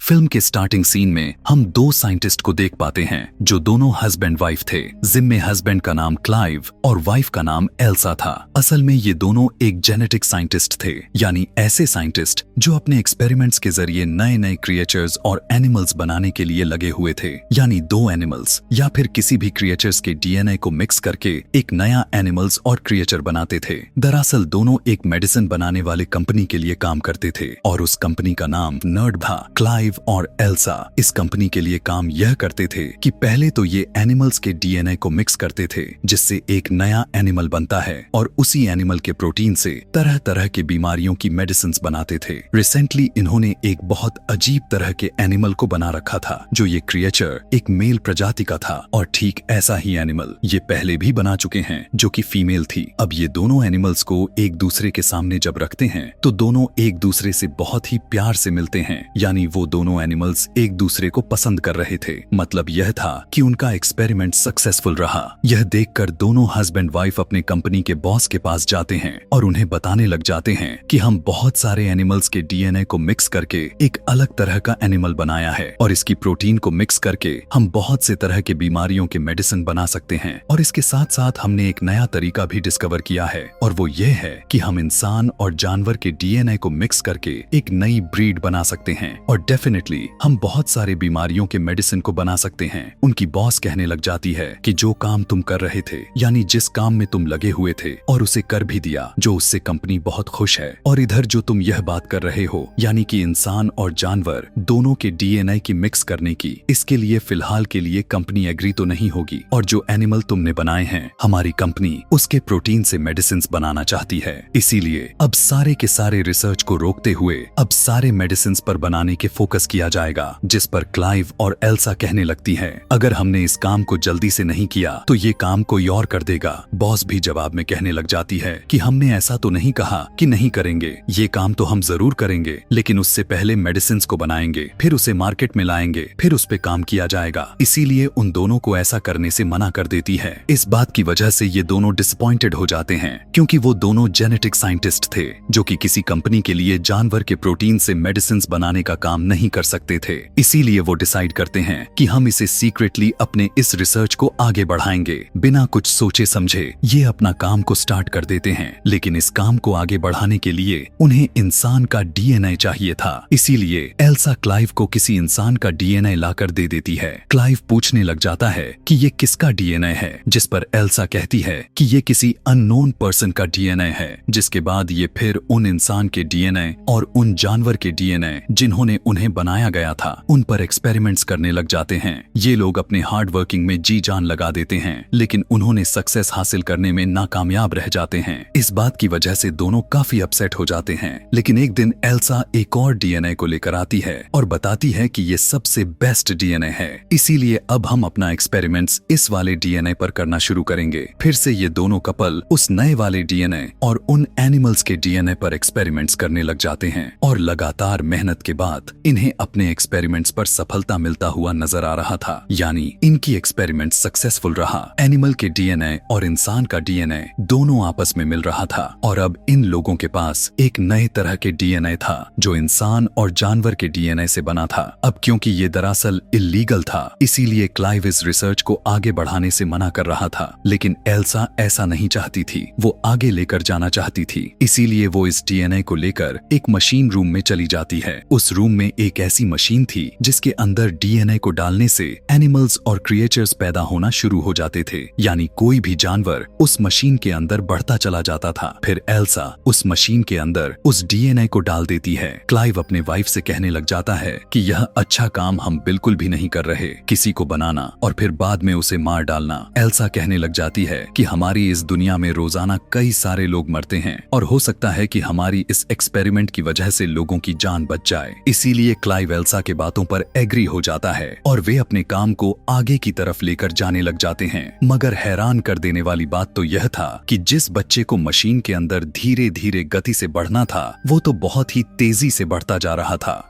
Film के starting scene में हम दो साइंटिस्ट को देख पाते हैं जो दोनों हस्बैंड वाइफ थे, जिनमें हस्बैंड का नाम क्लाइव और वाइफ का नाम एल्सा था। असल में ये दोनों एक जेनेटिक साइंटिस्ट थे, यानी ऐसे साइंटिस्ट जो अपने एक्सपेरिमेंट्स के जरिए नए नए क्रिएचर्स और एनिमल्स बनाने के लिए लगे हुए थे, यानी दो एनिमल्स या फिर किसी भी क्रिएचर्स के डीएनए को मिक्स करके एक नया एनिमल्स और क्रिएचर बनाते थे। दरअसल दोनों एक मेडिसिन बनाने वाले कंपनी के लिए काम करते थे और उस कंपनी का नाम नर्ड था। क्लाइव और एल्सा इस कंपनी के लिए काम यह करते थे कि पहले तो ये एनिमल्स के डीएनए को मिक्स करते थे, जिससे एक नया एनिमल बनता है और उसी एनिमल के प्रोटीन से तरह तरह की बीमारियों की मेडिसिन्स बनाते थे। रिसेंटली इन्होंने एक बहुत अजीब तरह के एनिमल को बना रखा था, जो ये क्रिएचर एक मेल प्रजाति का था और ठीक ऐसा ही एनिमल ये पहले भी बना चुके हैं, जो कि फीमेल थी। अब ये दोनों एनिमल्स को एक दूसरे के सामने जब रखते हैं तो दोनों एक दूसरे से बहुत ही प्यार से मिलते हैं, यानी वो दोनों एनिमल्स एक दूसरे को पसंद कर रहे थे। मतलब यह था कि उनका एक्सपेरिमेंट सक्सेसफुल रहा। यह देखकर दोनों हस्बैंड वाइफ अपने कंपनी के बॉस के पास जाते हैं और उन्हें बताने लग जाते हैं कि हम बहुत सारे एनिमल्स के डीएनए को मिक्स करके एक अलग तरह का एनिमल बनाया है और इसकी प्रोटीन को मिक्स करके हम बहुत से तरह के बीमारियों के मेडिसिन बना सकते हैं। और इसके साथ साथ हमने एक नया तरीका भी डिस्कवर किया है और वो ये है कि हम इंसान और जानवर के डीएनए को मिक्स करके एक नई ब्रीड बना सकते हैं और डेफिनेटली हम बहुत सारे बीमारियों के मेडिसिन को बना सकते हैं। उनकी बॉस कहने लग जाती है कि जो काम तुम कर रहे थे, यानी जिस काम में तुम लगे हुए थे और उसे कर भी दिया, जो उससे कंपनी बहुत खुश है। और इधर जो तुम यह बात कर रहे हो, यानी कि इंसान और जानवर दोनों के डीएनए की मिक्स करने की, इसके लिए फिलहाल के लिए कंपनी एग्री तो नहीं होगी। और जो एनिमल तुमने बनाए हैं, हमारी कंपनी उसके प्रोटीन से मेडिसिन बनाना चाहती है। इसीलिए अब सारे के सारे रिसर्च को रोकते हुए अब सारे मेडिसिन पर बनाने के फोकस किया जाएगा। जिस पर क्लाइव और एल्सा कहने लगती हैं, अगर हमने इस काम को जल्दी से नहीं किया तो ये काम कोई और कर देगा। बॉस भी जवाब में कहने लग जाती है कि हमने ऐसा तो नहीं कहा कि नहीं करेंगे, ये काम तो हम जरूर करेंगे, लेकिन उससे पहले मेडिसिन को बनाएंगे, फिर उसे मार्केट में लाएंगे, फिर उस पे काम किया जाएगा। इसीलिए उन दोनों को ऐसा करने से मना कर देती है। इस बात की वजह से ये दोनों डिसअपॉइंटेड हो जाते हैं, क्योंकि वो दोनों जेनेटिक साइंटिस्ट थे जो कि किसी कंपनी के लिए जानवर के प्रोटीन से मेडिसिन बनाने का काम नहीं कर सकते थे। इसीलिए वो डिसाइड करते हैं कि हम इसे सीक्रेटली अपने इस रिसर्च को आगे बढ़ाएंगे। बिना कुछ सोचे समझे ये अपना काम को स्टार्ट कर देते हैं, लेकिन इस काम को आगे बढ़ाने के लिए उन्हें इंसान का डीएनए चाहिए था। इसीलिए एल्सा क्लाइव को किसी इंसान का डीएनए लाकर दे देती है। क्लाइव पूछने लग जाता है कि ये किसका डीएनए है, जिस पर एल्सा कहती है कि ये किसी अननोन पर्सन का डीएनए है। जिसके बाद ये फिर उन इंसान के डीएनए और उन जानवर के डीएनए जिन्होंने उन्हें बनाया गया था, उन पर एक्सपेरिमेंट्स करने लग जाते हैं। ये लोग अपने हार्ड वर्किंग में जी जान लगा देते हैं, लेकिन उन्होंने सक्सेस हासिल करने में नाकामयाब रह जाते हैं। इस बात की वजह से दोनों काफी अपसेट हो जाते हैं। लेकिन एक दिन एल्सा एक और डीएनए को लेकर आती है और बताती है कि ये सबसे बेस्ट डीएनए है, इसीलिए अब हम अपना एक्सपेरिमेंट्स इस वाले डीएनए पर करना शुरू करेंगे। फिर से ये दोनों कपल उस नए वाले डीएनए और उन एनिमल्स के डीएनए पर एक्सपेरिमेंट्स करने लग जाते हैं और लगातार मेहनत के बाद इन्हें अपने एक्सपेरिमेंट्स पर सफलता मिलता हुआ नजर आ रहा था, यानी इनकी एक्सपेरिमेंट सक्सेसफुल रहा। एनिमल के डीएनए और इंसान का डीएनए दोनों आपस में मिल रहा था और अब इन लोगों के पास एक नए तरह के डीएनए था जो इंसान और जानवर के डीएनए से बना था। अब क्योंकि ये दरअसल इलीगल था, इसीलिए क्लाइव इस रिसर्च को आगे बढ़ाने से मना कर रहा था। लेकिन एल्सा ऐसा नहीं चाहती थी, वो आगे लेकर जाना चाहती थी। इसीलिए वो इस डीएनए को लेकर एक मशीन रूम में चली जाती है। उस रूम में एक ऐसी मशीन थी जिसके अंदर डीएनए को डालने से एनिमल्स और क्रिएचर्स पैदा होना शुरू हो जाते थे, यानी कोई भी जानवर उस मशीन के अंदर बढ़ता चला जाता था। फिर एल्सा उस मशीन के अंदर उस डीएनए को डाल देती है। क्लाइव अपने वाइफ से कहने लग जाता है कि यह अच्छा काम हम बिल्कुल भी नहीं कर रहे, किसी को बनाना और फिर बाद में उसे मार डालना। एल्सा कहने लग जाती है कि हमारी इस दुनिया में रोजाना कई सारे लोग मरते हैं और हो सकता है कि हमारी इस एक्सपेरिमेंट की वजह से लोगों की जान बच जाए। इसीलिए क्लाइव एल्सा के बातों पर एग्री हो जाता है और वे अपने काम को आगे की तरफ लेकर जाने लग जाते हैं। मगर हैरान कर देने वाली बात तो यह था कि जिस बच्चे को मशीन के अंदर धीरे धीरे गति से बढ़ना था, वो तो बहुत ही तेजी से बढ़ता जा रहा था।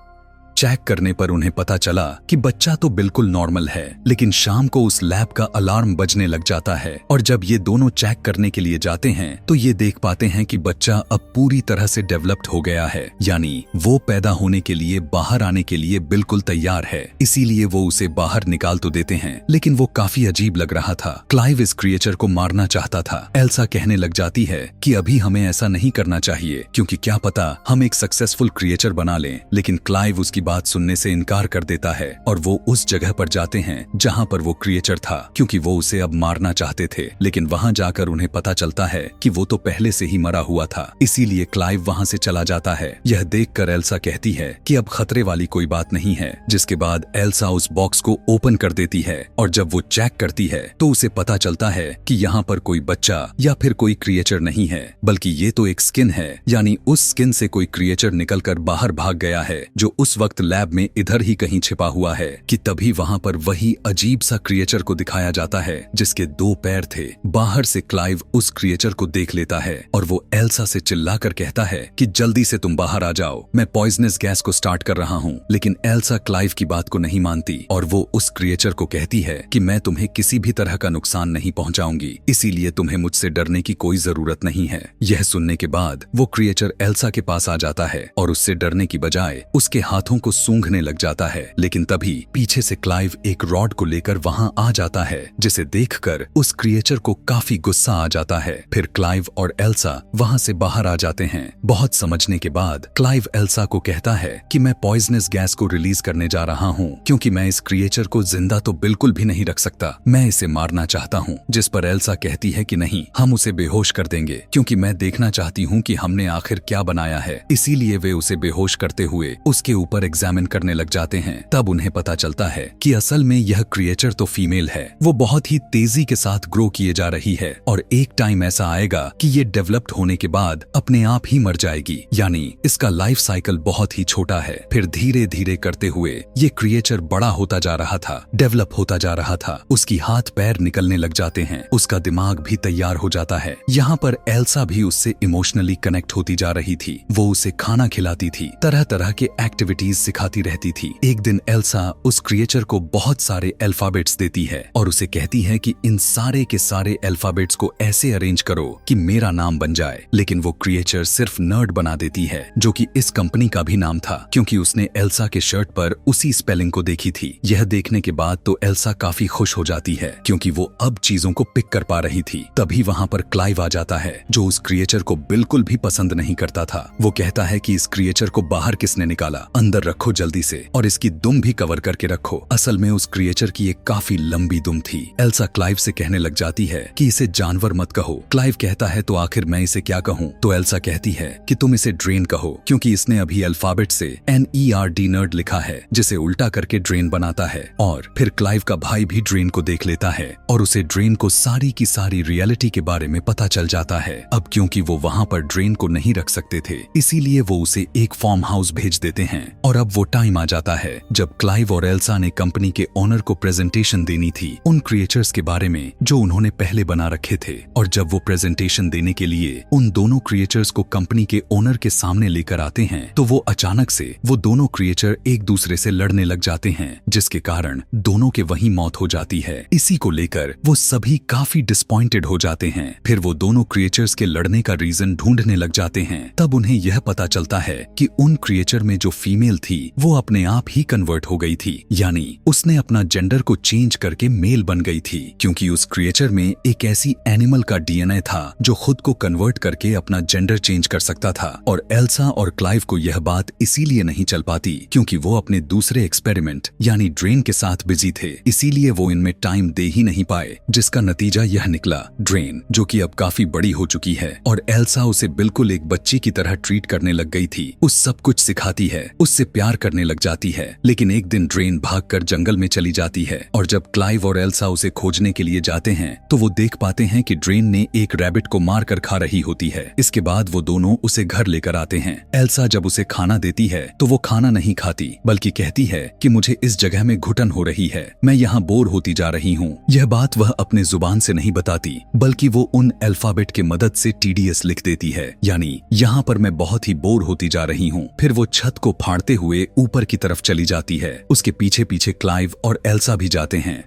चेक करने पर उन्हें पता चला कि बच्चा तो बिल्कुल नॉर्मल है, लेकिन शाम को उस लैब का अलार्म बजने लग जाता है और जब ये दोनों चेक करने के लिए जाते हैं तो ये देख पाते हैं कि बच्चा अब पूरी तरह से डेवलप्ड हो गया है, यानी वो पैदा होने के लिए, बाहर आने के लिए बिल्कुल तैयार है। इसीलिए वो उसे बाहर निकाल तो देते हैं, लेकिन वो काफी अजीब लग रहा था। क्लाइव इस क्रिएचर को मारना चाहता था। एल्सा कहने लग जाती है कि अभी हमें ऐसा नहीं करना चाहिए, क्योंकि क्या पता हम एक सक्सेसफुल क्रिएचर बना लें। लेकिन क्लाइव उसकी बात सुनने से इनकार कर देता है और वो उस जगह पर जाते हैं जहाँ पर वो क्रिएचर था, क्योंकि वो उसे अब मारना चाहते थे। लेकिन वहाँ जाकर उन्हें पता चलता है कि वो तो पहले से ही मरा हुआ था, इसीलिए क्लाइव वहाँ से चला जाता है। यह देखकर एल्सा कहती है कि अब खतरे वाली कोई बात नहीं है, जिसके बाद एल्सा उस बॉक्स को ओपन कर देती है और जब वो चेक करती है तो उसे पता चलता है कि यहाँ पर कोई बच्चा या फिर कोई क्रिएचर नहीं है, बल्कि ये तो एक स्किन है, यानी उस स्किन से कोई क्रिएचर निकलकर बाहर भाग गया है, जो उस वक्त लैब में इधर ही कहीं छिपा हुआ है। कि तभी वहाँ पर वही अजीब सा क्रिएचर को दिखाया जाता है जिसके 2 पैर थे। बाहर से क्लाइव उस क्रिएचर को देख लेता है और वो एल्सा से चिल्लाकर कहता है कि जल्दी से तुम बाहर आ जाओ, मैं पॉइजनस गैस को स्टार्ट कर रहा हूँ। लेकिन एल्सा क्लाइव की बात को नहीं मानती और वो उस क्रिएचर को कहती है कि मैं तुम्हें किसी भी तरह का नुकसान नहीं पहुंचाऊंगी, इसीलिए तुम्हें मुझसे डरने की कोई जरूरत नहीं है। यह सुनने के बाद वो क्रिएचर एल्सा के पास आ जाता है और उससे डरने की बजाय उसके हाथों को सूंघने लग जाता है। लेकिन तभी पीछे से क्लाइव एक रॉड को लेकर वहां आ जाता है, जिसे देखकर उस क्रिएचर को काफी गुस्सा आ जाता है। फिर क्लाइव और एल्सा वहां से बाहर आ जाते हैं। बहुत समझने के बाद क्लाइव एल्सा को कहता है कि मैं पॉइजनस गैस को रिलीज करने जा रहा हूँ, क्योंकि मैं इस क्रिएचर को जिंदा तो बिल्कुल भी नहीं रख सकता, मैं इसे मारना चाहता हूँ। जिस पर एल्सा कहती है कि नहीं, हम उसे बेहोश कर देंगे, क्योंकि मैं देखना चाहती हूँ कि हमने आखिर क्या बनाया है। इसीलिए वे उसे बेहोश करते हुए उसके ऊपर एग्जामिन करने लग जाते हैं। तब उन्हें पता चलता है कि असल में यह क्रिएचर तो फीमेल है, वो बहुत ही तेजी के साथ ग्रो किए जा रही है और एक टाइम ऐसा आएगा कि ये डेवलप्ड होने के बाद अपने आप ही मर जाएगी, यानी इसका लाइफ साइकिल बहुत ही छोटा है। फिर धीरे धीरे करते हुए ये क्रिएचर बड़ा होता जा रहा था, डेवलप होता जा रहा था। उसकी हाथ पैर निकलने लग जाते हैं, उसका दिमाग भी तैयार हो जाता है। यहाँ पर एल्सा भी उससे इमोशनली कनेक्ट होती जा रही थी। वो उसे खाना खिलाती थी, तरह तरह के एक्टिविटीज सिखाती रहती थी। एक दिन एल्सा उस क्रिएचर को बहुत सारे अल्फाबेट्स देती है और उसे कहती है कि इन सारे के सारे अल्फाबेट्स को ऐसे अरेंज करो कि मेरा नाम बन जाए। लेकिन वो क्रिएचर सिर्फ नर्ड बना देती है, जो कि इस कंपनी का भी नाम था, क्योंकि उसने एल्सा के शर्ट पर उसी स्पेलिंग को देखी थी। यह देखने के बाद तो एल्सा काफी खुश हो जाती है, क्योंकि वो अब चीजों को पिक कर पा रही थी। तभी वहाँ पर क्लाइव आ जाता है, जो उस क्रिएचर को बिल्कुल भी पसंद नहीं करता था। वो कहता है कि इस क्रिएचर को बाहर किसने निकाला, अंदर रखो जल्दी से, और इसकी दुम भी कवर करके रखो। असल में उस क्रिएचर की एक काफी लंबी दुम थी। एल्सा क्लाइव से कहने लग जाती है कि इसे जानवर मत कहो। क्लाइव कहता है तो आखिर मैं इसे क्या कहूँ? तो एल्सा कहती है कि तुम इसे ड्रेन कहो, क्योंकि इसने अभी अल्फाबेट से NERD नर्ड लिखा है, जिसे उल्टा करके ड्रेन बनाता है। और फिर क्लाइव का भाई भी ड्रेन को देख लेता है और उसे ड्रेन को सारी की सारी रियलिटी के बारे में पता चल जाता है। अब क्योंकि वो वहाँ पर ड्रेन को नहीं रख सकते थे, इसीलिए वो उसे एक फार्म हाउस भेज देते हैं। और अब वो टाइम आ जाता है जब क्लाइव और एल्सा ने कंपनी के ओनर को प्रेजेंटेशन देनी थी उन क्रिएचर्स के बारे में जो उन्होंने पहले बना रखे थे। और जब वो प्रेजेंटेशन देने के लिए उन दोनों क्रिएचर्स को कंपनी के ओनर के सामने लेकर आते हैं, तो वो अचानक से वो दोनों क्रिएचर एक दूसरे से लड़ने लग जाते हैं, जिसके कारण दोनों के वहीं मौत हो जाती है। इसी को लेकर वो सभी काफी डिसपॉइंटेड हो जाते हैं। फिर वो दोनों क्रिएचर्स के लड़ने का रीजन ढूंढने लग जाते हैं। तब उन्हें यह पता चलता है कि उन क्रिएचर में जो फीमेल थी वो अपने आप ही कन्वर्ट हो गई थी, यानी उसने अपना जेंडर को चेंज करके मेल बन गई थी, क्योंकि उस क्रिएचर में एक ऐसी एनिमल का DNA था जो खुद को कन्वर्ट करके अपना जेंडर चेंज कर सकता था। और एल्सा और क्लाइव को यह बात इसीलिए नहीं चल पाती क्योंकि वो अपने दूसरे एक्सपेरिमेंट यानी ड्रेन के साथ बिजी थे, इसीलिए वो इनमें टाइम दे ही नहीं पाए, जिसका नतीजा यह निकला। ड्रेन, जो कि अब काफी बड़ी हो चुकी है और एल्सा उसे बिल्कुल एक बच्ची की तरह ट्रीट करने लग गई थी, उस सब कुछ सिखाती है, उससे प्यार करने लग जाती है। लेकिन एक दिन ड्रेन भागकर जंगल में चली जाती है और जब क्लाइव और एल्सा उसे खोजने के लिए जाते हैं तो वो देख पाते हैं कि ड्रेन ने एक रैबिट को मार कर खा रही होती है। इसके बाद वो दोनों उसे घर लेकर आते हैं। एल्सा जब उसे खाना देती है तो वो खाना नहीं खाती, बल्कि कहती है कि मुझे इस जगह में घुटन हो रही है, मैं यहाँ बोर होती जा रही हूँ। यह बात वह अपने जुबान से नहीं बताती, बल्कि वो उन अल्फाबेट के मदद से TDS लिख देती है, यानी यहाँ पर मैं बहुत ही बोर होती जा रही हूँ। फिर वो छत को फाड़ते हुए ऊपर की तरफ चली जाती है। उसके पीछे पीछे क्लाइव और एल्सा भी जाते हैं।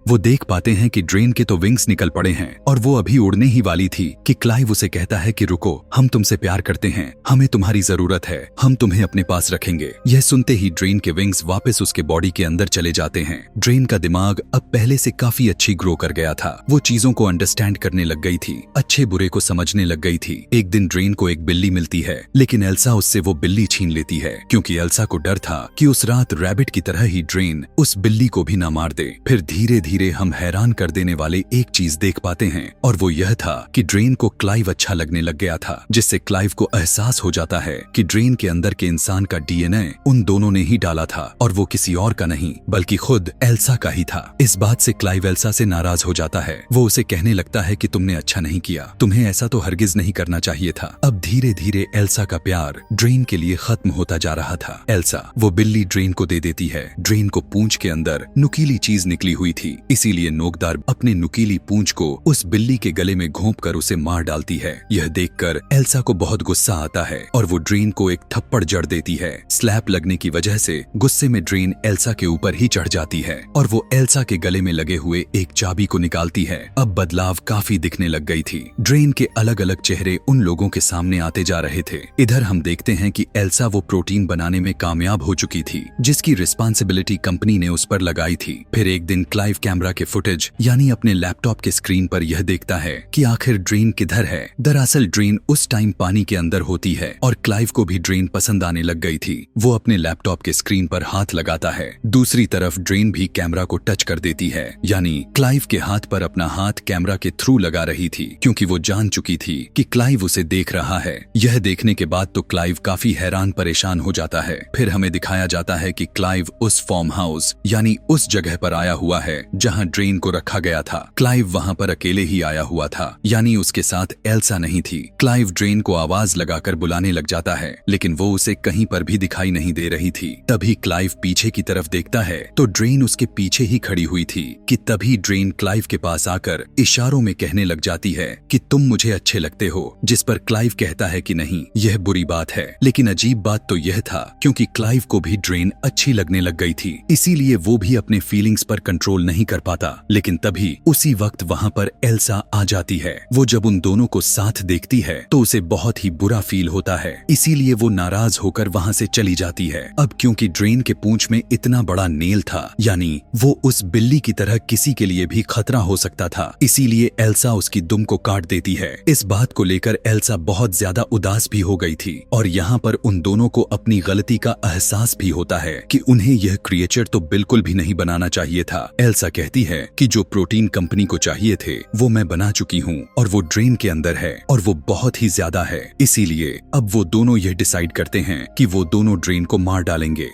वो देख पाते हैं कि ड्रेन के तो विंग्स निकल पड़े हैं और वो अभी उड़ने ही वाली थी कि क्लाइव उसे कहता है कि रुको, हम तुमसे प्यार करते हैं, हमें तुम्हारी जरूरत है, हम तुम्हें अपने पास रखेंगे। यह सुनते ही ड्रेन के विंग्स वापस उसके बॉडी के अंदर चले जाते हैं। ड्रेन का दिमाग अब पहले से काफी अच्छी ग्रो कर गया था। वो चीजों को अंडरस्टैंड करने लग गई थी, अच्छे बुरे को समझने लग गई थी। एक दिन ड्रेन को एक बिल्ली मिलती है, लेकिन एल्सा उससे वो बिल्ली छीन लेती है क्योंकि एल्सा को डर था कि उस रात रैबिट की तरह ही ड्रेन उस बिल्ली को भी न मार दे। फिर धीरे धीरे हम हैरान कर देने वाले एक चीज देख पाते हैं और वो यह था कि ड्रेन को क्लाइव अच्छा लगने लग गया था, जिससे क्लाइव को एहसास हो जाता है कि ड्रेन के अंदर के इंसान का डीएनए उन दोनों ने ही डाला था और वो किसी और का नहीं बल्कि खुद एल्सा का ही था। इस बात से क्लाइव एल्सा से नाराज हो जाता है। वो उसे कहने लगता है कि तुमने अच्छा नहीं किया, तुम्हें ऐसा तो हरगिज नहीं करना चाहिए था। अब धीरे धीरे एल्सा का प्यार ड्रेन के लिए खत्म होता जा रहा था। एल्सा वो बिल्ली ड्रेन को दे देती है। ड्रेन को पूंछ के अंदर नुकीली चीज निकली हुई थी, इसीलिए नोकदार अपने नुकीली पूंछ को उस बिल्ली के गले में घोंपकर उसे मार डालती है। यह देखकर एल्सा को बहुत गुस्सा आता है और वो ड्रेन को एक थप्पड़ जड़ देती है। स्लैप लगने की वजह से गुस्से में ड्रेन एल्सा के ऊपर ही चढ़ जाती है और वो एल्सा के गले में लगे हुए एक चाबी को निकालती है। अब बदलाव काफी दिखने लग गई थी। ड्रेन के अलग अलग चेहरे उन लोगों के सामने आते जा रहे थे। इधर हम देखते हैं कि एल्सा वो प्रोटीन बनाने में कामयाब हो चुकी थी जिसकी रिस्पांसिबिलिटी कंपनी ने उस पर लगाई थी। फिर एक दिन क्लाइव कैमरा के फुटेज यानी अपने लैपटॉप के स्क्रीन पर यह देखता है कि आखिर ड्रेन किधर है। दरअसल ड्रेन उस टाइम पानी के अंदर होती है और क्लाइव को भी ड्रेन पसंद आने लग गई थी। वो अपने लैपटॉप के स्क्रीन पर हाथ लगाता है। दूसरी तरफ ड्रेन भी कैमरा को टच कर देती है, यानी क्लाइव के हाथ पर अपना हाथ कैमरा के थ्रू लगा रही थी क्योंकि वो जान चुकी थी कि क्लाइव उसे देख रहा है। यह देखने के बाद तो क्लाइव काफी हैरान परेशान हो जाता है। फिर हमें दिखाया जाता है कि क्लाइव उस फार्म हाउस यानी उस जगह पर आया हुआ है जहां ड्रेन को रखा गया था। क्लाइव वहां पर अकेले ही आया हुआ था, यानी उसके साथ एल्सा नहीं थी। क्लाइव ड्रेन को आवाज लगाकर बुलाने लग जाता है, लेकिन वो उसे कहीं पर भी दिखाई नहीं दे रही थी। तभी क्लाइव पीछे की तरफ देखता है तो ड्रेन उसके पीछे ही खड़ी हुई थी कि तभी ड्रेन क्लाइव के पास आकर इशारों में कहने लग जाती है कि तुम मुझे अच्छे लगते हो, जिस पर क्लाइव कहता है कि नहीं, यह बुरी बात है। लेकिन अजीब बात तो यह था क्योंकि क्लाइव को भी ड्रेन अच्छी लगने लग गई थी, इसीलिए वो भी अपने फीलिंग्स पर कंट्रोल नहीं कर पाता। लेकिन तभी उसी वक्त वहां पर एल्सा आ जाती है। वो जब उन दोनों को साथ देखती है तो उसे बहुत ही बुरा फील होता है, इसीलिए वो नाराज होकर वहां से चली जाती है। अब क्योंकि ड्रेन के पूंछ में इतना बड़ा नेल था, यानी वो उस बिल्ली की तरह किसी के लिए भी खतरा हो सकता था, इसीलिए एल्सा उसकी दुम को काट देती है। इस बात को लेकर एल्सा बहुत ज्यादा उदास भी हो गई थी और यहाँ पर उन दोनों को अपनी गलती का एहसास भी होता है कि उन्हें यह क्रिएचर तो बिल्कुल भी नहीं बनाना चाहिए था। एल्सा कहती है कि जो प्रोटीन कंपनी को चाहिए थे वो मैं बना चुकी हूँ और वो ड्रेन के अंदर है और वो बहुत ही ज्यादा है, इसीलिए अब वो दोनों यह डिसाइड करते हैं कि वो दोनों ड्रेन को मार डालेंगे।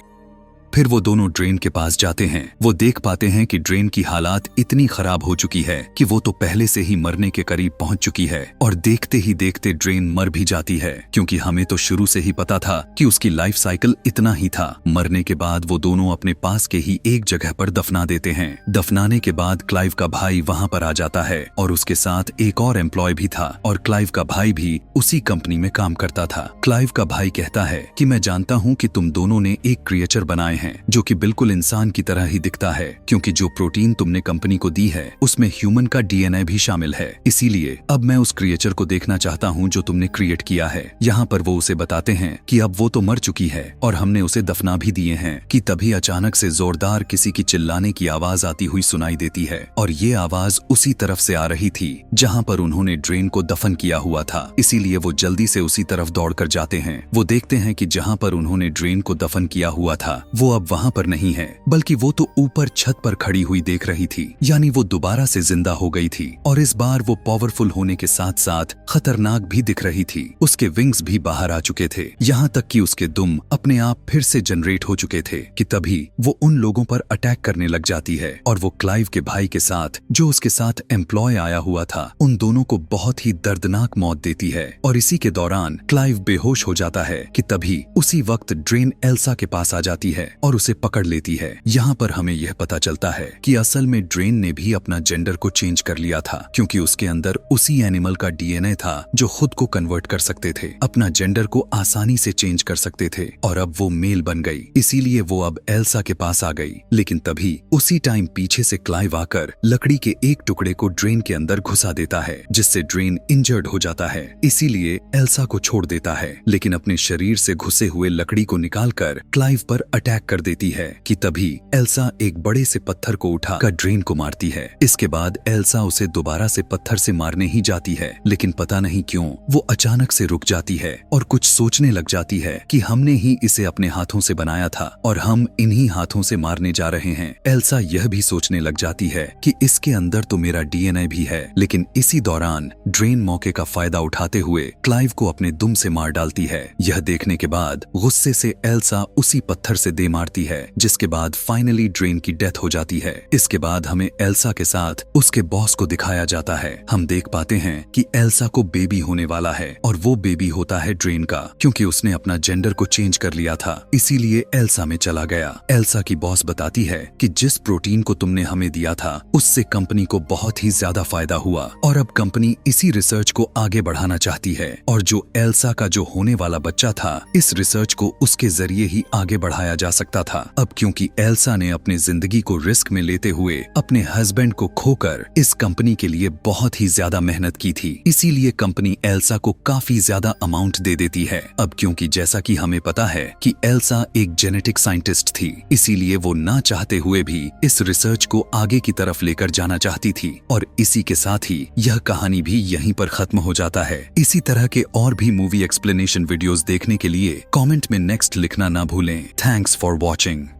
फिर वो दोनों ड्रेन के पास जाते हैं। वो देख पाते हैं कि ड्रेन की हालात इतनी खराब हो चुकी है कि वो तो पहले से ही मरने के करीब पहुंच चुकी है और देखते ही देखते ड्रेन मर भी जाती है, क्योंकि हमें तो शुरू से ही पता था कि उसकी लाइफ साइकिल इतना ही था। मरने के बाद वो दोनों अपने पास के ही एक जगह पर दफना देते हैं। दफनाने के बाद क्लाइव का भाई वहाँ पर आ जाता है और उसके साथ एक और एम्प्लॉय भी था और क्लाइव का भाई भी उसी कंपनी में काम करता था। क्लाइव का भाई कहता है कि मैं जानता हूँ कि तुम दोनों ने एक क्रिएचर बनाए जो कि बिल्कुल इंसान की तरह ही दिखता है, क्योंकि जो प्रोटीन तुमने कंपनी को दी है उसमें ह्यूमन का डीएनए भी शामिल है। इसीलिए अब मैं उस क्रिएचर को देखना चाहता हूं जो तुमने क्रिएट किया है। यहाँ पर वो उसे बताते हैं कि अब वो तो मर चुकी है और हमने उसे दफना भी दिए हैं कि तभी अचानक से जोरदार किसी की चिल्लाने की आवाज आती हुई सुनाई देती है और ये आवाज उसी तरफ से आ रही थी जहाँ पर उन्होंने ड्रेन को दफन किया हुआ था। इसीलिए वो जल्दी से उसी तरफ दौड़कर जाते हैं। वो देखते हैं कि जहाँ पर उन्होंने ड्रेन को दफन किया हुआ था वो अब वहाँ पर नहीं है, बल्कि वो तो ऊपर छत पर खड़ी हुई देख रही थी, यानी वो दोबारा से जिंदा हो गई थी और इस बार वो पावरफुल होने के साथ साथ खतरनाक भी दिख रही थी। उसके विंग्स भी बाहर आ चुके थे, यहाँ तक कि उसके दुम अपने आप फिर से जनरेट हो चुके थे कि तभी वो उन लोगों पर अटैक करने लग जाती है और वो क्लाइव के भाई के साथ जो उसके साथ एम्प्लॉय आया हुआ था उन दोनों को बहुत ही दर्दनाक मौत देती है। और इसी के दौरान क्लाइव बेहोश हो जाता है कि तभी उसी वक्त ड्रेन एल्सा के पास आ जाती है और उसे पकड़ लेती है। यहाँ पर हमें यह पता चलता है कि असल में ड्रेन ने भी अपना जेंडर को चेंज कर लिया था, क्योंकि उसके अंदर उसी एनिमल का डीएनए था जो खुद को कन्वर्ट कर सकते थे, अपना जेंडर को आसानी से चेंज कर सकते थे, और अब वो मेल बन गई। इसीलिए वो अब एल्सा के पास आ गई। लेकिन तभी उसी टाइम पीछे से क्लाइव आकर लकड़ी के एक टुकड़े को ड्रेन के अंदर घुसा देता है, जिससे ड्रेन इंजर्ड हो जाता है। इसीलिए एल्सा को छोड़ देता है, लेकिन अपने शरीर से घुसे हुए लकड़ी को निकालकर क्लाइव पर अटैक कर देती है कि तभी एल्सा एक बड़े से पत्थर को उठाकर ड्रेन को मारती है। इसके बाद एल्सा उसे दोबारा से पत्थर से मारने ही जाती है, लेकिन पता नहीं क्यों वो अचानक से रुक जाती है और कुछ सोचने लग जाती है कि हमने ही इसे अपने हाथों से बनाया था और हम इन्हीं हाथों से मारने जा रहे हैं। एल्सा यह भी सोचने लग जाती है कि इसके अंदर तो मेरा डीएनए भी है। लेकिन इसी दौरान ड्रेन मौके का फायदा उठाते हुए क्लाइव को अपने दुम से मार डालती है। यह देखने के बाद गुस्से से एल्सा उसी पत्थर से दे मारती है, जिसके बाद फाइनली ड्रेन की डेथ हो जाती है। इसके बाद हमें एल्सा के साथ उसके बॉस को दिखाया जाता है। हम देख पाते हैं कि एल्सा को बेबी होने वाला है और वो बेबी होता है ड्रेन का, क्योंकि उसने अपना जेंडर को चेंज कर लिया था, इसीलिए एल्सा में चला गया। एल्सा की बॉस बताती है कि जिस प्रोटीन को तुमने हमें दिया था उससे कंपनी को बहुत ही ज्यादा फायदा हुआ और अब कंपनी इसी रिसर्च को आगे बढ़ाना चाहती है, और जो एल्सा का जो होने वाला बच्चा था इस रिसर्च को उसके जरिए ही आगे बढ़ाया जा सकता था। अब क्योंकि एल्सा ने अपनी जिंदगी को रिस्क में लेते हुए अपने हस्बैंड को खोकर इस कंपनी के लिए बहुत ही ज्यादा मेहनत की थी, इसीलिए कंपनी एल्सा को काफी ज्यादा अमाउंट दे देती है। अब क्योंकि जैसा कि हमें पता है कि एल्सा एक जेनेटिक साइंटिस्ट थी, इसीलिए वो ना चाहते हुए भी इस रिसर्च को आगे की तरफ लेकर जाना चाहती थी, और इसी के साथ ही यह कहानी भी यहीं पर खत्म हो जाता है। इसी तरह के और भी मूवी एक्सप्लेनेशन वीडियोस देखने के लिए कमेंट में नेक्स्ट लिखना ना भूलें। Thanks for watching.